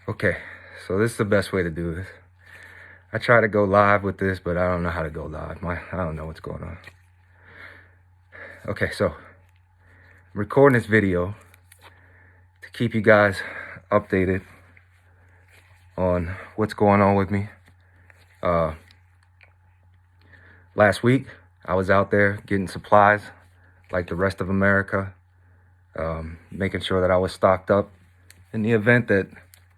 Okay, so this is the best way to do this. I try to go live with this, but I don't know how to go live. I don't know what's going on. Okay, so I'm recording this video to keep you guys updated on what's going on with me. Last week, I was out there getting supplies like the rest of America, making sure that I was stocked up in the event that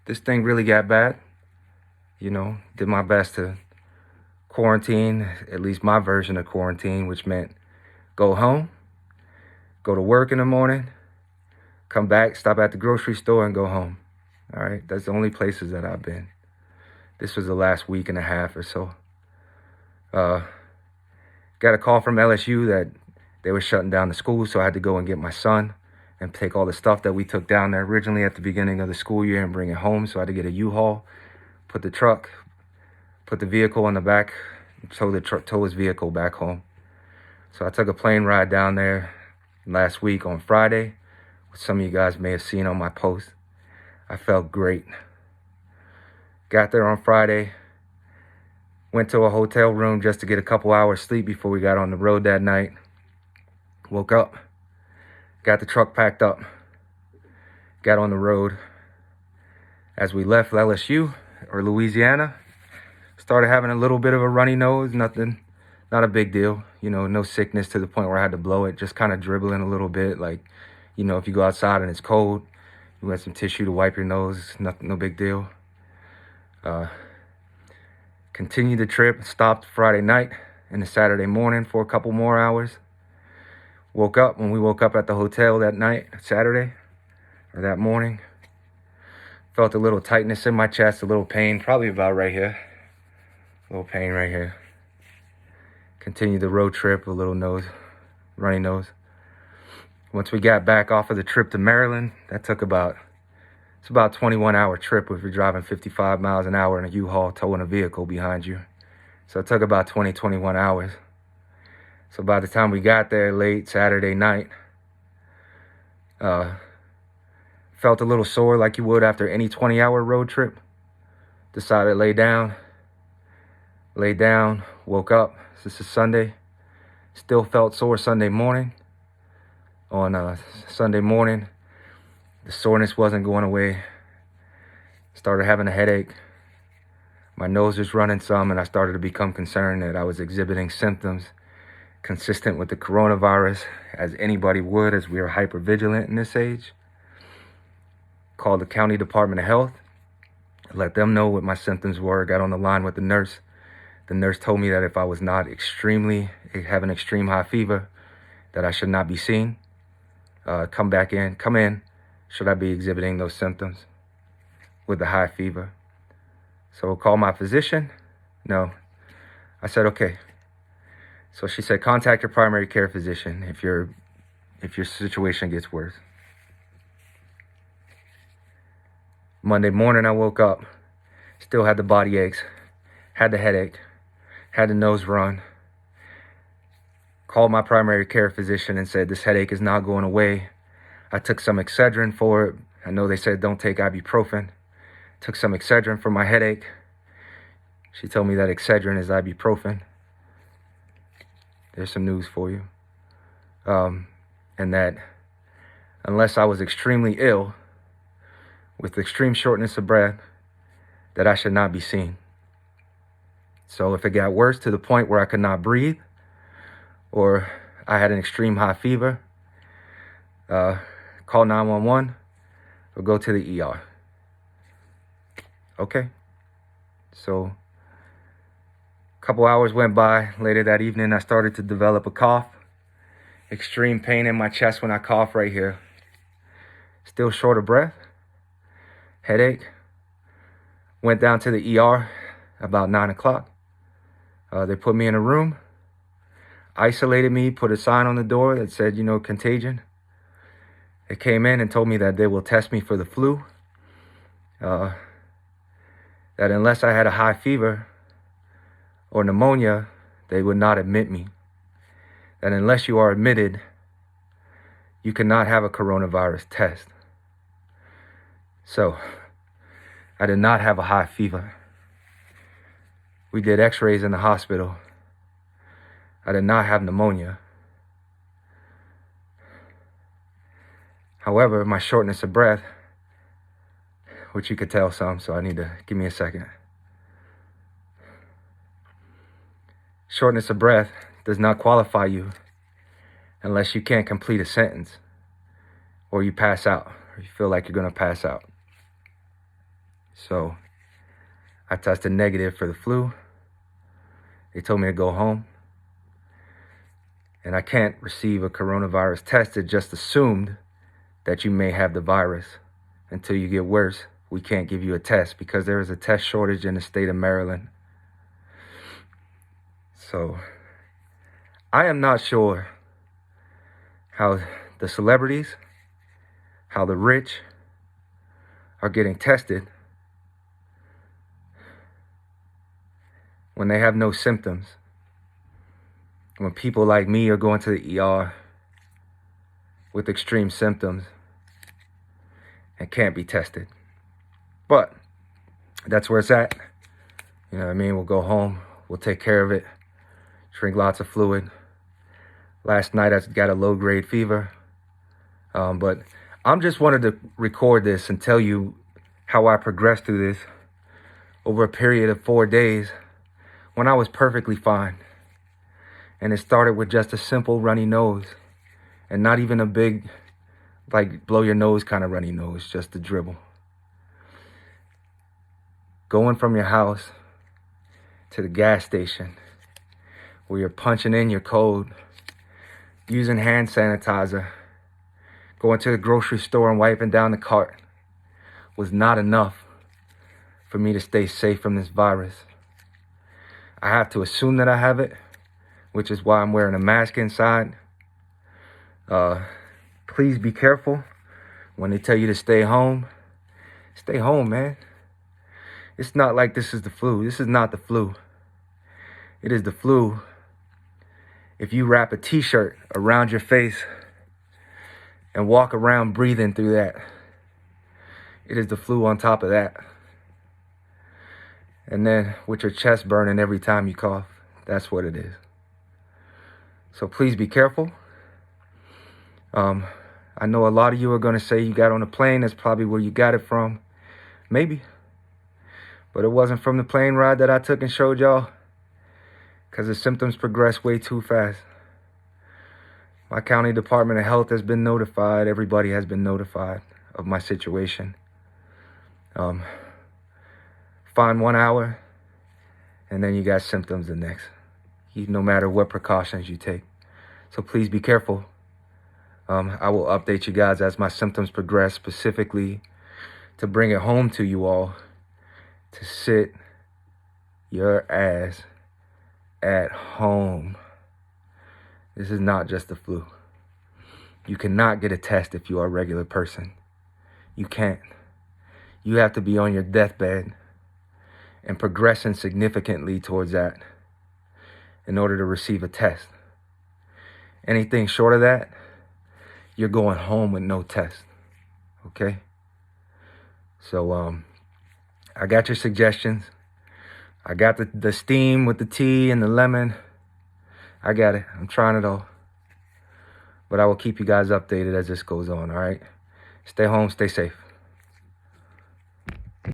this thing really got bad. You know, did my best to quarantine, at least my version of quarantine, which meant go home, go to work in the morning, come back, stop at the grocery store, and go home. All right, that's the only places that I've been. This was the last week and a half or so. Got a call from LSU that they were shutting down the school, so I had to go and get my son and take all the stuff that we took down there originally at the beginning of the school year and bring it home. So I had to get a U-Haul, put the vehicle on the back, tow his vehicle back home. So I took a plane ride down there last week on Friday, which some of you guys may have seen on my post. I felt great. Got there on Friday, went to a hotel room just to get a couple hours sleep before we got on the road that night. Woke up, got the truck packed up, got on the road. As we left LSU or Louisiana, started having a little bit of a runny nose, not a big deal. You know, no sickness to the point where I had to blow it, just kind of dribbling a little bit. Like, you know, if you go outside and it's cold, you want some tissue to wipe your nose, no big deal. Continued the trip, stopped Friday night and the Saturday morning for a couple more hours. When we woke up at the hotel that night, Saturday, or that morning, felt a little tightness in my chest, a little pain, probably about right here. A little pain right here. Continued the road trip, runny nose. Once we got back off of the trip to Maryland, that took about a 21-hour trip if you're driving 55 miles an hour in a U-Haul towing a vehicle behind you. So it took about 21 hours. So by the time we got there late Saturday night, felt a little sore like you would after any 20-hour road trip. Decided to lay down, woke up. This is Sunday. Still felt sore Sunday morning. On Sunday morning, the soreness wasn't going away. Started having a headache. My nose was running some, and I started to become concerned that I was exhibiting symptoms consistent with the coronavirus, as anybody would, as we are hypervigilant in this age. Called the county Department of Health, let them know what my symptoms were, got on the line with the nurse. The nurse told me that if I was not having extreme high fever, that I should not be seen. Come in, should I be exhibiting those symptoms with the high fever. So call my physician. No. I said, okay. So she said, contact your primary care physician if your situation gets worse. Monday morning, I woke up, still had the body aches, had the headache, had the nose run. Called my primary care physician and said, this headache is not going away. I took some Excedrin for it. I know they said don't take ibuprofen. Took some Excedrin for my headache. She told me that Excedrin is ibuprofen. There's some news for you. And that unless I was extremely ill, with extreme shortness of breath, that I should not be seen. So if it got worse to the point where I could not breathe, or I had an extreme high fever, call 911 or go to the ER. Okay. So a couple hours went by. Later that evening, I started to develop a cough. Extreme pain in my chest when I cough right here. Still short of breath. Headache. Went down to the ER about 9 o'clock. They put me in a room, isolated me, put a sign on the door that said, contagion. They came in and told me that they will test me for the flu. That unless I had a high fever or pneumonia, they would not admit me. That unless you are admitted, you cannot have a coronavirus test. So I did not have a high fever. We did x-rays in the hospital. I did not have pneumonia. However, my shortness of breath, which you could tell some, so I need to give me a second. Shortness of breath does not qualify you unless you can't complete a sentence or you pass out or you feel like you're going to pass out. So I tested negative for the flu. They told me to go home. And I can't receive a coronavirus test. It just assumed that you may have the virus. Until you get worse, we can't give you a test because there is a test shortage in the state of Maryland. So I am not sure how the celebrities, how the rich are getting tested when they have no symptoms. When people like me are going to the ER with extreme symptoms and can't be tested. But that's where it's at. You know what I mean? We'll go home. We'll take care of it. Drink lots of fluid. Last night I got a low-grade fever. But I'm just wanted to record this and tell you how I progressed through this over a period of 4 days when I was perfectly fine. And it started with just a simple runny nose and not even a big, like, blow your nose kind of runny nose, just a dribble. Going from your house to the gas station where you're punching in your code, using hand sanitizer, going to the grocery store and wiping down the cart was not enough for me to stay safe from this virus. I have to assume that I have it, which is why I'm wearing a mask inside. Please be careful when they tell you to stay home. Stay home, man. It's not like this is the flu. This is not the flu. It is the flu if you wrap a t-shirt around your face and walk around breathing through that. It is the flu on top of that. And then with your chest burning every time you cough. That's what it is. So please be careful. I know a lot of you are going to say you got on a plane. That's probably where you got it from. Maybe. But it wasn't from the plane ride that I took and showed y'all. Because the symptoms progressed way too fast. My county Department of Health has been notified. Everybody has been notified of my situation. Fine 1 hour. And then you got symptoms the next. No matter what precautions you take. So please be careful. I will update you guys as my symptoms progress, specifically to bring it home to you all, to sit your ass at home. This is not just the flu. You cannot get a test if you are a regular person. You can't. You have to be on your deathbed and progressing significantly towards that in order to receive a test. Anything short of that, you're going home with no test. Okay? So, I got your suggestions. I got the steam with the tea and the lemon. I got it. I'm trying it all. But I will keep you guys updated as this goes on, all right? Stay home, stay safe.